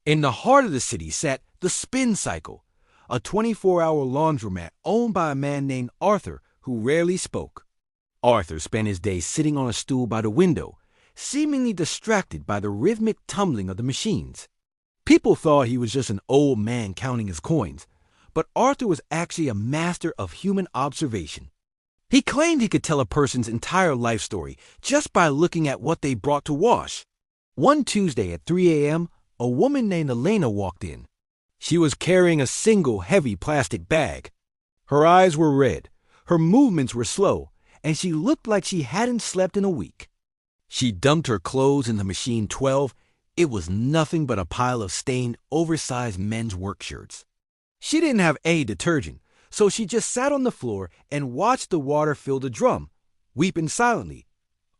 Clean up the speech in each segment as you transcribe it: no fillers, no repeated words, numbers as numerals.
In the heart of the city sat the Spin Cycle, a 24-hour laundromat owned by a man named Arthur who rarely spoke. Arthur spent his days sitting on a stool by the window, seemingly distracted by the rhythmic tumbling of the machines. People thought he was just an old man counting his coins, but Arthur was actually a master of human observation. He claimed he could tell a person's entire life story just by looking at what they brought to wash. One Tuesday at 3 a.m., a woman named Elena walked in. She was carrying a single heavy plastic bag. Her eyes were red, her movements were slow, and she looked like she hadn't slept in a week. She dumped her clothes in the machine 12. It was nothing but a pile of stained, oversized men's work shirts. She didn't have any detergent, so she just sat on the floor and watched the water fill the drum, weeping silently.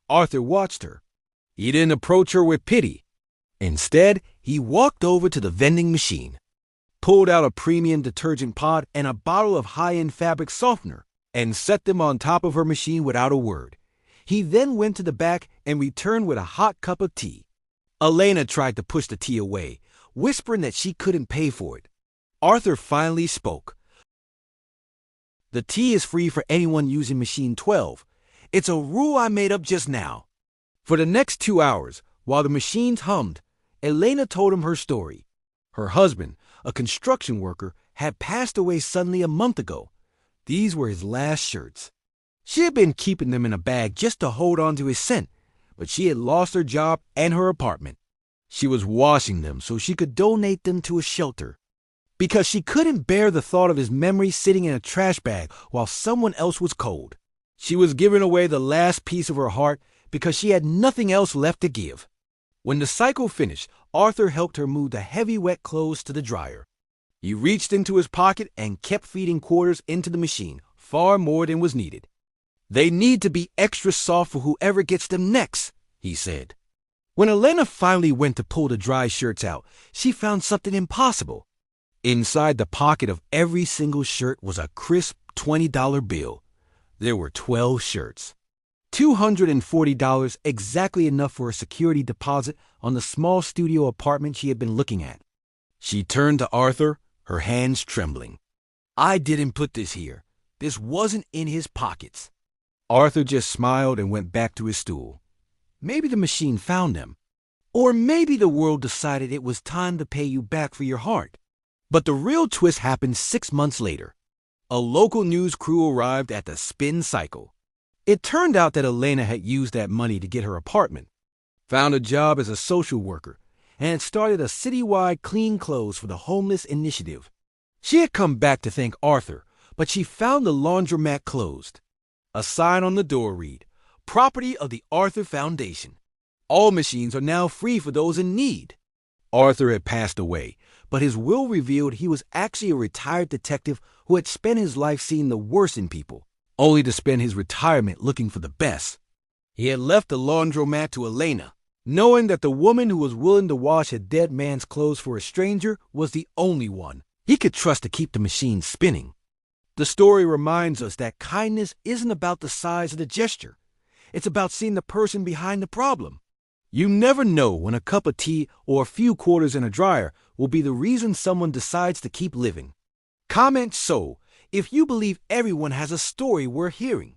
Arthur watched her. He didn't approach her with pity. Instead, he walked over to the vending machine, pulled out a premium detergent pod and a bottle of high-end fabric softener, and set them on top of her machine without a word. He then went to the back and returned with a hot cup of tea. Elena tried to push the tea away, whispering that she couldn't pay for it. Arthur finally spoke. "The tea is free for anyone using machine 12. It's a rule I made up just now." For the next 2 hours, while the machines hummed, Elena told him her story. Her husband, a construction worker, had passed away suddenly a month ago. These were his last shirts. She had been keeping them in a bag just to hold on to his scent, but she had lost her job and her apartment. She was washing them so she could donate them to a shelter, because she couldn't bear the thought of his memory sitting in a trash bag while someone else was cold. She was giving away the last piece of her heart because she had nothing else left to give. When the cycle finished, Arthur helped her move the heavy wet clothes to the dryer. He reached into his pocket and kept feeding quarters into the machine, far more than was needed. "They need to be extra soft for whoever gets them next," he said. When Elena finally went to pull the dry shirts out, she found something impossible. Inside the pocket of every single shirt was a crisp $20 bill. There were 12 shirts. $240, exactly enough for a security deposit on the small studio apartment she had been looking at. She turned to Arthur, her hands trembling. "I didn't put this here. This wasn't in his pockets." Arthur just smiled and went back to his stool. Maybe the machine found them. Or maybe the world decided it was time to pay you back for your heart. But the real twist happened 6 months later. A local news crew arrived at the Spin Cycle. It turned out that Elena had used that money to get her apartment, found a job as a social worker, and started a citywide clean clothes for the homeless initiative. She had come back to thank Arthur, but she found the laundromat closed. A sign on the door read, "Property of the Arthur Foundation. All machines are now free for those in need." Arthur had passed away, but his will revealed he was actually a retired detective who had spent his life seeing the worst in people, only to spend his retirement looking for the best. He had left the laundromat to Elena, knowing that the woman who was willing to wash a dead man's clothes for a stranger was the only one he could trust to keep the machine spinning. The story reminds us that kindness isn't about the size of the gesture. It's about seeing the person behind the problem. You never know when a cup of tea or a few quarters in a dryer will be the reason someone decides to keep living. Comment so if you believe everyone has a story worth hearing.